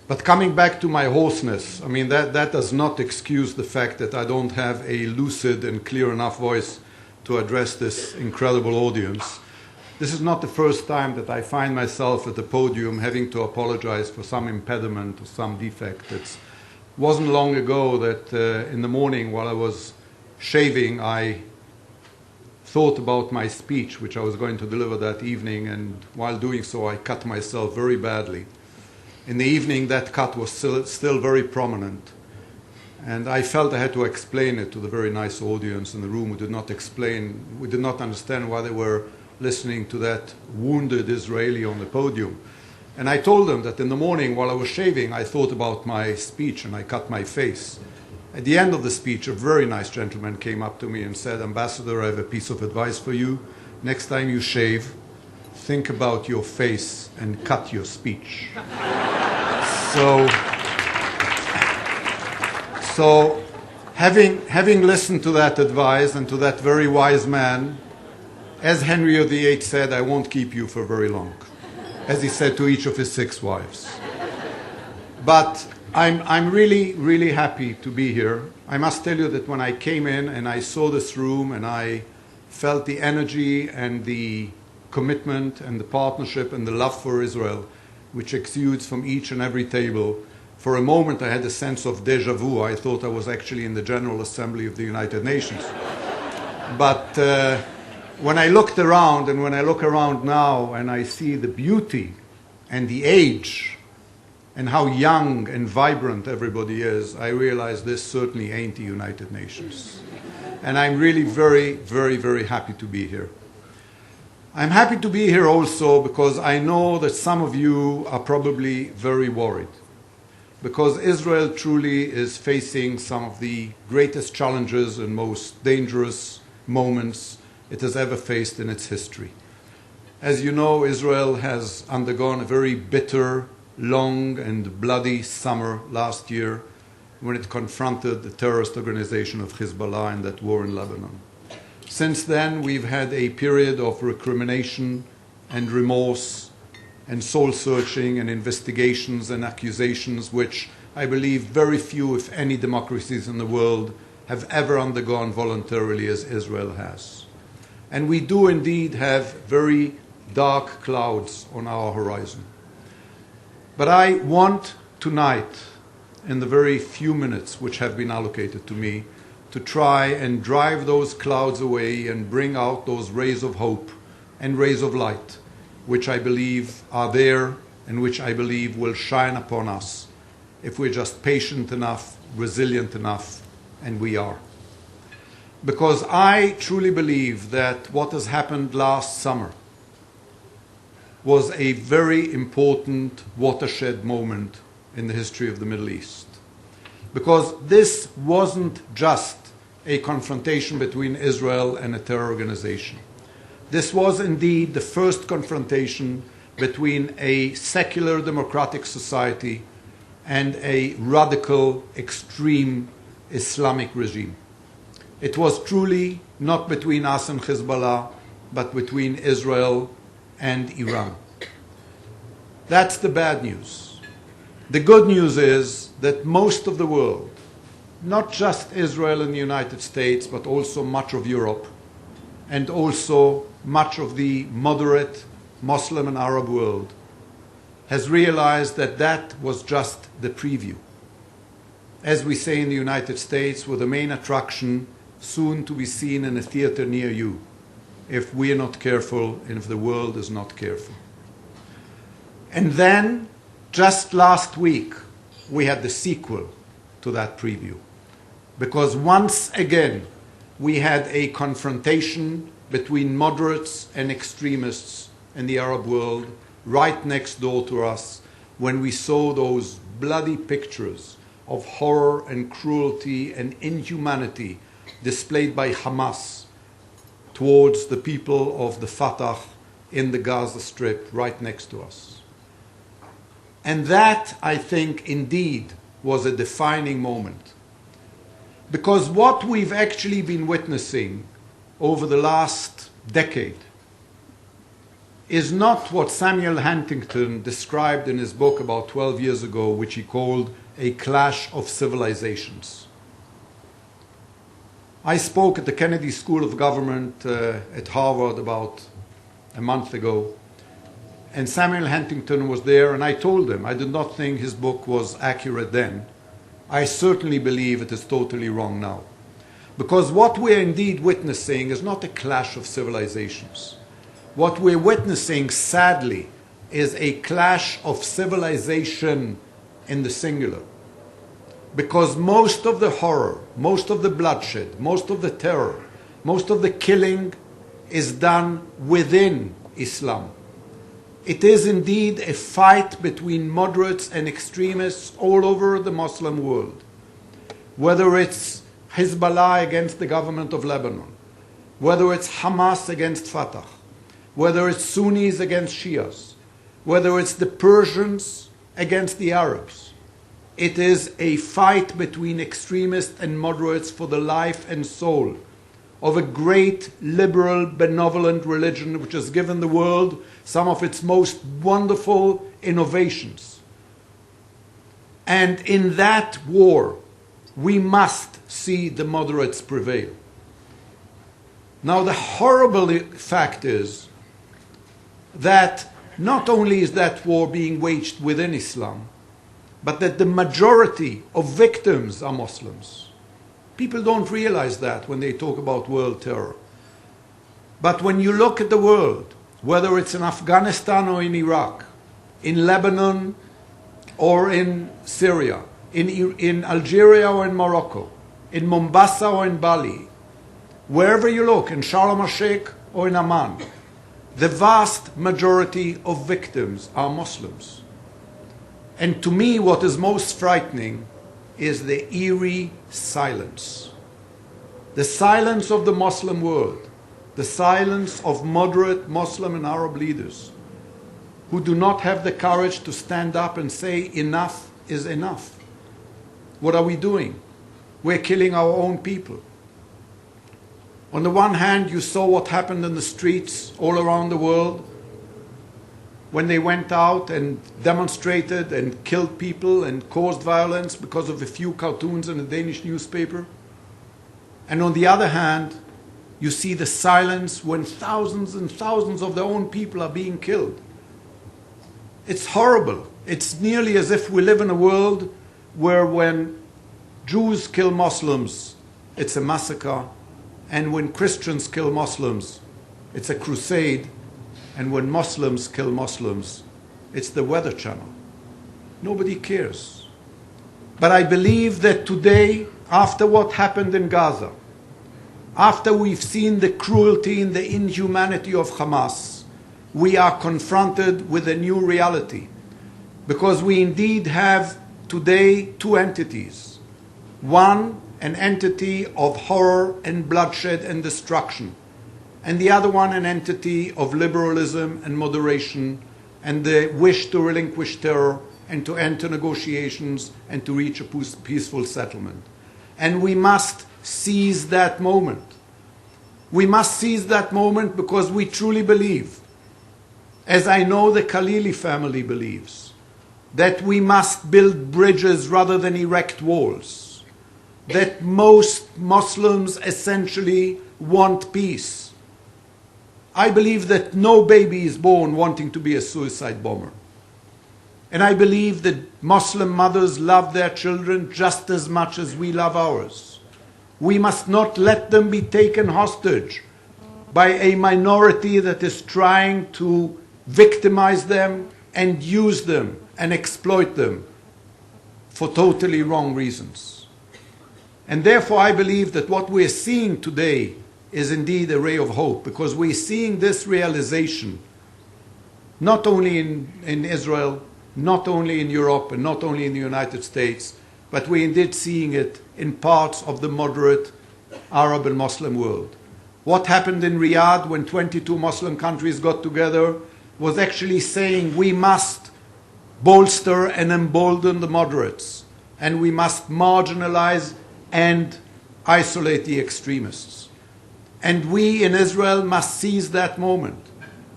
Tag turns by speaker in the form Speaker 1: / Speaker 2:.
Speaker 1: But coming back to my hoarseness, I mean, that does not excuse the fact that I don't have a lucid and clear enough voice to address this incredible audience. This is not the first time that I find myself at the podium having to apologize for some impediment or some defect. It wasn't long ago that in the morning while I was shaving, I thought about my speech, which I was going to deliver that evening, and while doing so, I cut myself very badly. In the evening, that cut was still very prominent, and I felt I had to explain it to the very nice audience in the room who did not understand why they were listening to that wounded Israeli on the podium. And I told them that in the morning while I was shaving, I thought about my speech and I cut my face. At the end of the speech, a very nice gentleman came up to me and said, "Ambassador, I have a piece of advice for you. Next time you shave, think about your face and cut your speech." So having listened to that advice and to that very wise man, as Henry VIII said, I won't keep you for very long, as he said to each of his 6 wives. But I'm really, really happy to be here. I must tell you that when I came in and I saw this room and I felt the energy and the commitment and the partnership and the love for Israel, which exudes from each and every table, for a moment I had a sense of déjà vu. I thought I was actually in the General Assembly of the United Nations. But when I looked around, and when I look around now and I see the beauty and the age and how young and vibrant everybody is, I realize this certainly ain't the United Nations. And I'm really very, very, very happy to be here. I'm happy to be here also because I know that some of you are probably very worried, because Israel truly is facing some of the greatest challenges and most dangerous moments it has ever faced in its history. As you know, Israel has undergone a very bitter, long and bloody summer last year when it confronted the terrorist organization of Hezbollah in that war in Lebanon. Since then, we've had a period of recrimination and remorse and soul-searching and investigations and accusations which I believe very few, if any, democracies in the world have ever undergone voluntarily as Israel has. And we do indeed have very dark clouds on our horizon. But I want tonight, in the very few minutes which have been allocated to me, to try and drive those clouds away and bring out those rays of hope and rays of light, which I believe are there and which I believe will shine upon us if we're just patient enough, resilient enough, and we are. Because I truly believe that what has happened last summer was a very important watershed moment in the history of the Middle East. Because this wasn't just a confrontation between Israel and a terror organization. This was indeed the first confrontation between a secular democratic society and a radical, extreme Islamic regime. It was truly not between us and Hezbollah, but between Israel and Iran. That's the bad news. The good news is that most of the world, not just Israel and the United States, but also much of Europe, and also much of the moderate Muslim and Arab world, has realized that that was just the preview. As we say in the United States, with the main attraction soon to be seen in a theater near you, if we are not careful and if the world is not careful. And then, just last week, we had the sequel to that preview. Because once again, we had a confrontation between moderates and extremists in the Arab world right next door to us when we saw those bloody pictures of horror and cruelty and inhumanity displayed by Hamas towards the people of the Fatah in the Gaza Strip right next to us. And that, I think, indeed was a defining moment. Because what we've actually been witnessing over the last decade is not what Samuel Huntington described in his book about 12 years ago, which he called a clash of civilizations. I spoke at the Kennedy School of Government at Harvard about a month ago, and Samuel Huntington was there, and I told him I did not think his book was accurate then. I certainly believe it is totally wrong now. Because what we're indeed witnessing is not a clash of civilizations. What we're witnessing, sadly, is a clash of civilization in the singular. Because most of the horror, most of the bloodshed, most of the terror, most of the killing is done within Islam. It is indeed a fight between moderates and extremists all over the Muslim world. Whether it's Hezbollah against the government of Lebanon, whether it's Hamas against Fatah, whether it's Sunnis against Shias, whether it's the Persians against the Arabs. It is a fight between extremists and moderates for the life and soul of a great liberal, benevolent religion which has given the world some of its most wonderful innovations. And in that war, we must see the moderates prevail. Now, the horrible fact is that not only is that war being waged within Islam, but that the majority of victims are Muslims. People don't realize that when they talk about world terror. But when you look at the world, whether it's in Afghanistan or in Iraq, in Lebanon or in Syria, in Algeria or in Morocco, in Mombasa or in Bali, wherever you look, in Sharm el-Sheikh or in Amman, the vast majority of victims are Muslims. And to me, what is most frightening is the eerie silence. The silence of the Muslim world, the silence of moderate Muslim and Arab leaders who do not have the courage to stand up and say enough is enough. What are we doing? We're killing our own people. On the one hand, you saw what happened in the streets all around the world when they went out and demonstrated and killed people and caused violence because of a few cartoons in a Danish newspaper. And on the other hand, you see the silence when thousands and thousands of their own people are being killed. It's horrible. It's nearly as if we live in a world where when Jews kill Muslims, it's a massacre. And when Christians kill Muslims, it's a crusade. And when Muslims kill Muslims, it's the Weather Channel. Nobody cares. But I believe that today, after what happened in Gaza, after we've seen the cruelty and the inhumanity of Hamas, we are confronted with a new reality. Because we indeed have today two entities. One, an entity of horror and bloodshed and destruction, and the other one an entity of liberalism and moderation and the wish to relinquish terror and to enter negotiations and to reach a peaceful settlement. And we must seize that moment. We must seize that moment because we truly believe, as I know the Khalili family believes, that we must build bridges rather than erect walls. That most Muslims essentially want peace. I believe that no baby is born wanting to be a suicide bomber. And I believe that Muslim mothers love their children just as much as we love ours. We must not let them be taken hostage by a minority that is trying to victimize them and use them and exploit them for totally wrong reasons. And therefore I believe that what we're seeing today is indeed a ray of hope, because we're seeing this realization not only in Israel, not only in Europe, and not only in the United States, but we're indeed seeing it in parts of the moderate Arab and Muslim world. What happened in Riyadh when 22 Muslim countries got together was actually saying we must bolster and embolden the moderates, and we must marginalize and isolate the extremists. And we in Israel must seize that moment.